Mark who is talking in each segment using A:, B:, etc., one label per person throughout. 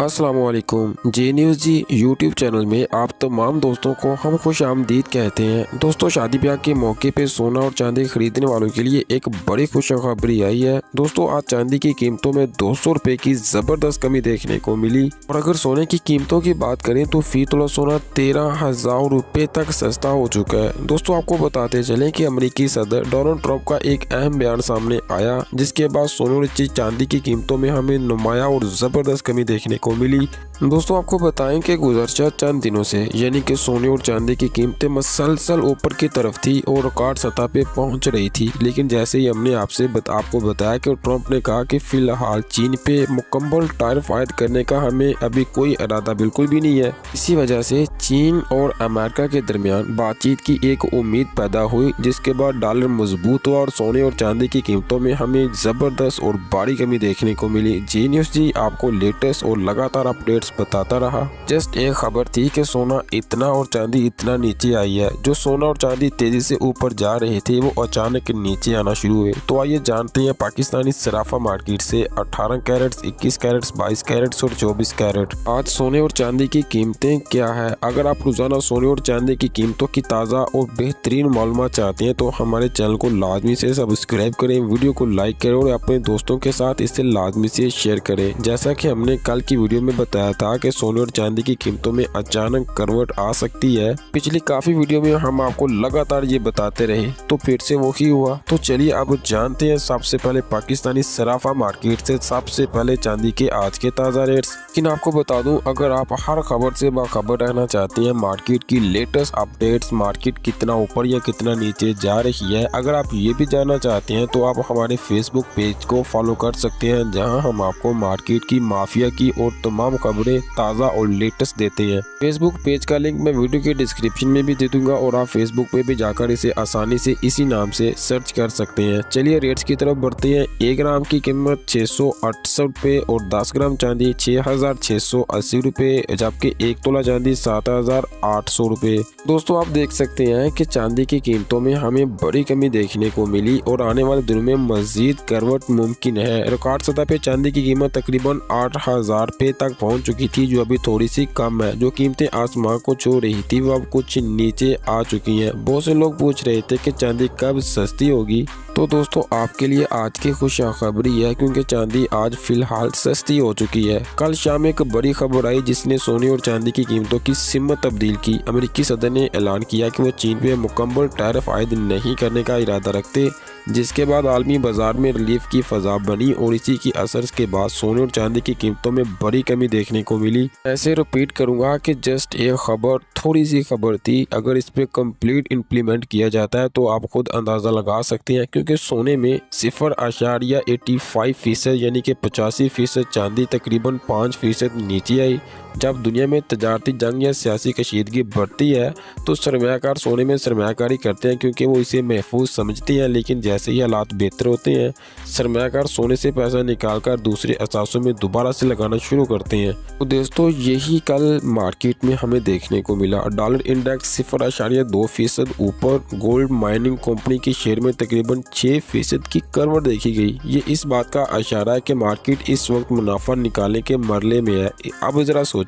A: अस्सलामुअलैकुम जी न्यूज़ जी YouTube channel में आप तमाम दोस्तों को हम खुश आमदीद कहते हैं। दोस्तों शादी ब्याह के मौके पे सोना और चांदी खरीदने वालों के लिए एक बड़ी खुशखबरी आई है। दोस्तों आज चांदी की कीमतों में 200 रुपए की जबरदस्त कमी देखने को मिली और अगर सोने की कीमतों की बात करें तो फी तोला सोना 13,000 रुपए तक सस्ता हो चुका है। दोस्तों आपको बताते चलें कि अमेरिकी सदर डोनाल्ड ट्रंप का एक अहम बयान सामने आया जिसके बाद सोने और चांदी की कीमतों में हमें नुमाया और जबरदस्त कमी देखने को मिली। दोस्तों आपको बताएं कि गुज़श्ता चंद दिनों से यानी कि सोने और चांदी की कीमतें मसलसल ऊपर की तरफ थी और रिकॉर्ड सतह पे पहुंच रही थी, लेकिन जैसे ही हमने आपको बताया कि ट्रंप ने कहा कि फिलहाल चीन पे मुकम्मल टैरिफ आयद करने का हमें अभी कोई इरादा बिल्कुल भी नहीं है। इसी वजह से चीन और अमेरिका के दरमियान बातचीत की एक उम्मीद पैदा हुई जिसके बाद डॉलर मजबूत हुआ और सोने और चांदी की कीमतों में हमें जबरदस्त और बड़ी कमी देखने को मिली। जी न्यूज़ जी आपको लेटेस्ट और लगातार अपडेट्स बताता रहा। जस्ट एक खबर थी कि सोना इतना और चांदी इतना नीचे आई है। जो सोना और चांदी तेजी से ऊपर जा रहे थे वो अचानक नीचे आना शुरू हुए। तो आइए जानते हैं पाकिस्तानी सराफा मार्केट से 18 कैरेट्स, 21 कैरेट्स, 22 कैरेट्स और 24 कैरेट आज सोने और चांदी की कीमतें क्या है। अगर आप रोजाना सोने और चांदी की कीमतों की ताज़ा और बेहतरीन मालूमात चाहते हैं तो हमारे चैनल को लाजमी से सब्सक्राइब करें, वीडियो को लाइक करें और अपने दोस्तों के साथ इसे लाजमी से शेयर करें। जैसा कि हमने कल की वीडियो में बताया था कि सोने और चांदी की कीमतों में अचानक करवट आ सकती है। पिछली काफी वीडियो में हम आपको लगातार ये बताते रहे तो फिर से वो ही हुआ। तो चलिए अब जानते हैं सबसे पहले पाकिस्तानी सराफा मार्केट से सबसे पहले चांदी के आज के ताज़ा रेट्स। लेकिन आपको बता दूं अगर आप हर खबर से बाखबर रहना चाहते हैं, मार्केट की लेटेस्ट अपडेट्स, मार्केट कितना ऊपर या कितना नीचे जा रही है, अगर आप ये भी जानना चाहते हैं तो आप हमारे फेसबुक पेज को फॉलो कर सकते हैं जहां हम आपको मार्केट की, माफिया की और तमाम खबरें ताज़ा और लेटेस्ट देते हैं। फेसबुक पेज का लिंक मैं वीडियो के डिस्क्रिप्शन में भी दे दूंगा और आप फेसबुक पे भी जाकर इसे आसानी से इसी नाम से सर्च कर सकते हैं। चलिए रेट्स की तरफ बढ़ते हैं। 1 ग्राम की कीमत 668 रुपए और 10 ग्राम चांदी 6,680 रुपए जबकि 1 तोला चांदी 7,800 रुपए। दोस्तों आप देख सकते हैं कि चांदी की कीमतों में हमें बड़ी कमी देखने को मिली और आने वाले दिनों में मजीद करवट मुमकिन है। रिकॉर्ड सतह पे चांदी की कीमत तकरीबन 8,000 रुपए तक पहुंच चुकी थी जो अभी थोड़ी सी कम है। जो कीमतें आसमान को छू रही थी वो अब कुछ नीचे आ चुकी हैं। बहुत से लोग पूछ रहे थे कि चांदी कब सस्ती होगी। तो दोस्तों आपके लिए आज की खुशखबरी है क्योंकि चांदी आज फिलहाल सस्ती हो चुकी है। कल शाम एक बड़ी खबर आई जिसने सोने और चांदी की कीमतों की सिमत तब्दील की। अमेरिकी सदर ने ऐलान किया कि वो चीन पे मुकम्मल टैरिफ आयद नहीं करने का इरादा रखते, जिसके बाद आलमी बाजार में रिलीफ की फजा बनी और इसी की असर के बाद सोने और चांदी की कीमतों में बड़ी कमी देखने को मिली। ऐसे रिपीट करूंगा कि जस्ट एक खबर, थोड़ी सी खबर थी, अगर इस पे कंप्लीट इम्प्लीमेंट किया जाता है तो आप खुद अंदाजा लगा सकते हैं क्योंकि सोने में 0.85% यानी कि 85% चांदी तकरीबन 5% नीचे आई। जब दुनिया में तजारती जंग या सियासी कशीदगी बढ़ती है तो सरमायाकार सोने में सरमायाकारी करते हैं क्योंकि वो इसे महफूज समझते हैं, लेकिन जैसे ही हालात बेहतर होते हैं सरमायाकार सोने से पैसा निकालकर दूसरे असासों में दोबारा से लगाना शुरू करते हैं। तो दोस्तों यही कल मार्केट में हमें देखने को मिला। डॉलर इंडेक्स 0.2% ऊपर, गोल्ड माइनिंग कंपनी के शेयर में तकरीबन 6% की करवट देखी गई। ये इस बात का इशारा है कि मार्केट इस वक्त मुनाफा निकालने के मरले में है। अब जरा सोचिए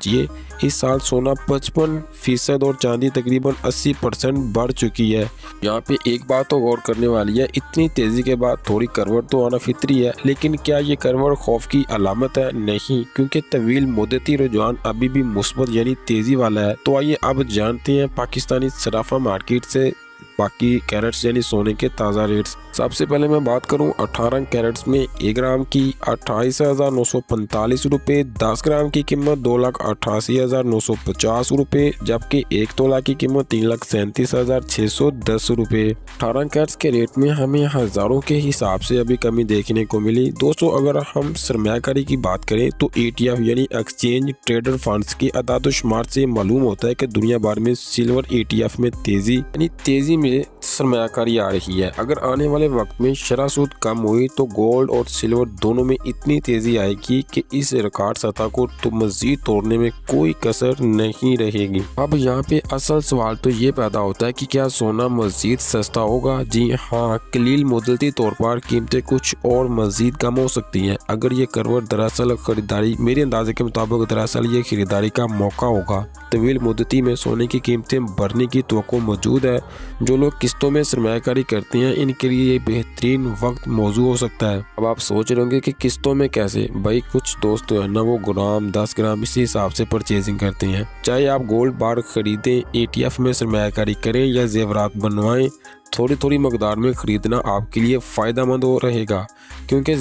A: इस साल सोना 55% और चांदी तकरीबन 80% बढ़ चुकी है। यहाँ पे एक बात तो गौर करने वाली है, इतनी तेजी के बाद थोड़ी करवट तो आना फितरी है, लेकिन क्या ये करवट खौफ की अलामत है? नहीं, क्योंकि तवील मुद्दती रुझान अभी भी मुस्बत यानी तेजी वाला है। तो आइए अब जानते हैं पाकिस्तानी सराफा मार्केट से बाकी कैरेट्स यानी सोने के ताज़ा रेट्स। सबसे पहले मैं बात करूं 18 कैरेट्स में 1 ग्राम की 28,945 रुपए, 10 ग्राम की कीमत 2,88,950 रुपए जबकि 1 तोला की कीमत 3,37,610 रुपए। 18 कैरेट्स के रेट में हमें हजारों के हिसाब से अभी कमी देखने को मिली। दोस्तों अगर हम सरमायाकारी की बात करें तो ETF यानी एक्सचेंज ट्रेडर फंड्स की अदाद-ओ-शुमार से मालूम होता है कि दुनिया भर में सिल्वर ETF में तेजी में सरमायाकारी आ रही है। अगर आने वाले वक्त में शरह सूद कम हुई तो गोल्ड और सिल्वर दोनों में इतनी तेजी आएगी कि इस रिकॉर्ड सतह को तो मजीद तोड़ने में कोई कसर नहीं रहेगी। अब यहाँ पे असल सवाल तो ये पैदा होता है कि क्या सोना मजीद सस्ता होगा? जी हाँ, कलील मुद्दती तौर पर कीमतें कुछ और मजीद कम हो सकती हैं। अगर ये करवट दरअसल खरीदारी, मेरे अंदाजे के मुताबिक दरअसल ये खरीदारी का मौका होगा। तवील मुद्दती में सोने की कीमतें बढ़ने की तवक्को मौजूद है। जो लोग किस्तों में सरमायाकारी करते हैं इनके लिए ये बेहतरीन वक्त मौजू हो सकता है। अब आप सोच रहे होंगे कि किस्तों में कैसे? भाई कुछ दोस्त तो है ना, वो ग्राम 10 ग्राम इसी हिसाब से परचेजिंग करते हैं। चाहे आप गोल्ड बार खरीदें, ETF में सरमायाकारी करें या जेवरात बनवाएं, थोड़ी थोड़ी मकदार में खरीदना आपके लिए फ़ायदा मंद हो रहेगा, क्योंकि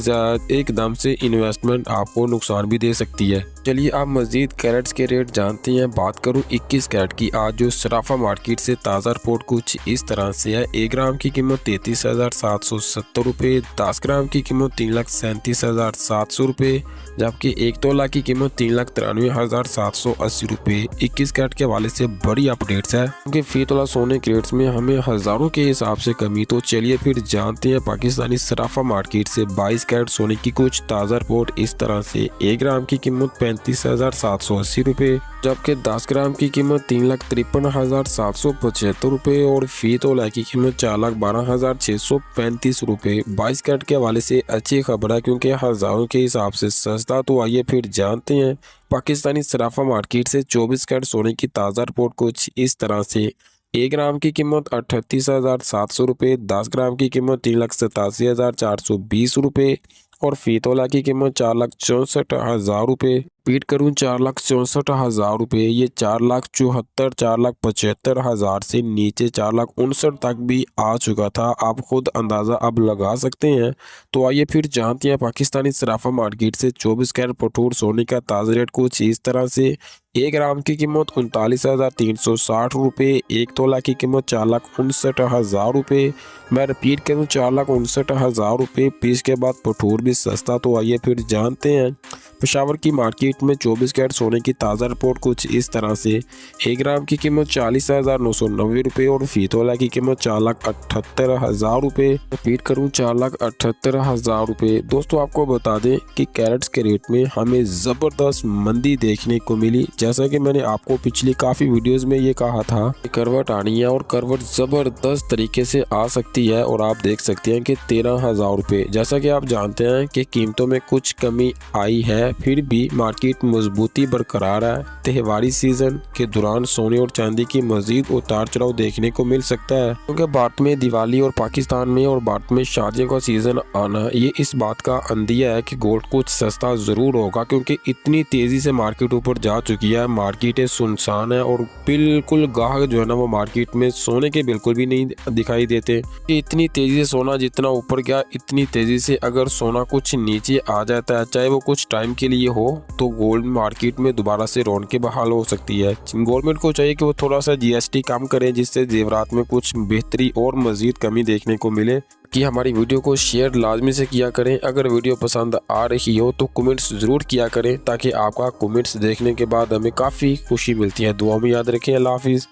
A: एकदम से इन्वेस्टमेंट आपको नुकसान भी दे सकती है। चलिए आप मज़ीद कैरेट्स के रेट जानते हैं। बात करूं 21 कैरेट की। आज जो सराफा मार्केट से ताज़ा रिपोर्ट कुछ इस तरह से है। 1 ग्राम की कीमत 33,770 रुपये, 10 ग्राम की कीमत 3,37,700 रुपये, जबकि 1 तोला की कीमत 3,93,780 रुपये। 21 कैरेट के हवाले से बड़ी अपडेट्स है, क्योंकि फी तोला सोने के रेट्स में हमें हज़ारों के हिसाब से कमी। तो चलिए फिर जानते हैं पाकिस्तानी सराफा मार्केट से 22 कैरेट सोने की कुछ ताज़ा रिपोर्ट इस तरह से। 1 ग्राम की कीमत 35,780 रुपये, जबकि 10 ग्राम की कीमत 3,53,775 रुपये और फी तोला की कीमत 4,12,635 रुपये। 22 कैरेट के हवाले से अच्छी खबर है, क्योंकि हज़ारों के हिसाब से सस्ता। तो आइए फिर जानते हैं पाकिस्तानी सराफा मार्केट से 24 कैरेट सोने की ताज़ा रिपोर्ट कुछ इस तरह से। 1 ग्राम की कीमत 38,700 रुपये, 10 ग्राम की कीमत 3,87,420 रुपये और फी तोला की कीमत 4,64,000 रुपये। रिपीट करूँ, 4,64,000 रुपये। ये 4,74,000, 4,75,000 से नीचे 4,59,000 तक भी आ चुका था। आप खुद अंदाज़ा अब लगा सकते हैं। तो आइए फिर जानते हैं पाकिस्तानी सराफा मार्केट से 24 कैरेट पठूर सोने का ताज़ा रेट कुछ इस तरह से। 1 ग्राम की कीमत 39,360 रुपये, 1 तोला की कीमत 4,59,000 रुपये। मैं रिपीट करूँ, 4,59,000 रुपये। पीस के बाद पठूर भी सस्ता। तो आइए फिर जानते हैं पेशावर की मार्केट में 24 कैरेट सोने की ताज़ा रिपोर्ट कुछ इस तरह से। 1 ग्राम की कीमत 40,990 रुपये और फी तोला की कीमत 4,78,000 रुपये। रिपीट करूँ, 4,78,000 रुपये। दोस्तों आपको बता दें कि कैरेट्स के रेट में हमें ज़बरदस्त मंदी देखने को मिली। जैसा कि मैंने आपको पिछली काफ़ी वीडियोज़ में ये कहा था कि करवट आनी है और करवट ज़बरदस्त तरीके से आ सकती है। और आप देख सकते हैं कि 13,000 रुपये। जैसा कि आप जानते हैं कि कीमतों में कुछ कमी आई है, फिर भी मार्केट मजबूती बरकरार है। त्योहारी सीजन के दौरान सोने और चांदी की मजीद उतार चढ़ाव देखने को मिल सकता है, क्योंकि भारत में दिवाली और पाकिस्तान में और भारत में शादियों का सीजन आना ये इस बात का अंदिया है कि गोल्ड कुछ सस्ता जरूर होगा, क्योंकि इतनी तेजी से मार्केट ऊपर जा चुकी है। मार्केट सुनसान है और बिल्कुल गाहक जो है ना वो मार्केट में सोने के बिल्कुल भी नहीं दिखाई देते। इतनी तेजी से सोना जितना ऊपर गया, इतनी तेजी से अगर सोना कुछ नीचे आ जाता है, चाहे वो कुछ टाइम के लिए हो, तो गोल्ड मार्केट में दोबारा से रौनकें बहाल हो सकती है। गवर्नमेंट को चाहिए कि वो थोड़ा सा GST कम करे, जिससे जेवरात में कुछ बेहतरी और मजीद कमी देखने को मिले। कि हमारी वीडियो को शेयर लाजमी से किया करें। अगर वीडियो पसंद आ रही हो तो कमेंट्स ज़रूर किया करें, ताकि आपका कमेंट्स देखने के बाद हमें काफ़ी खुशी मिलती है। दुआ में याद रखें। अल्लाह हाफिज़।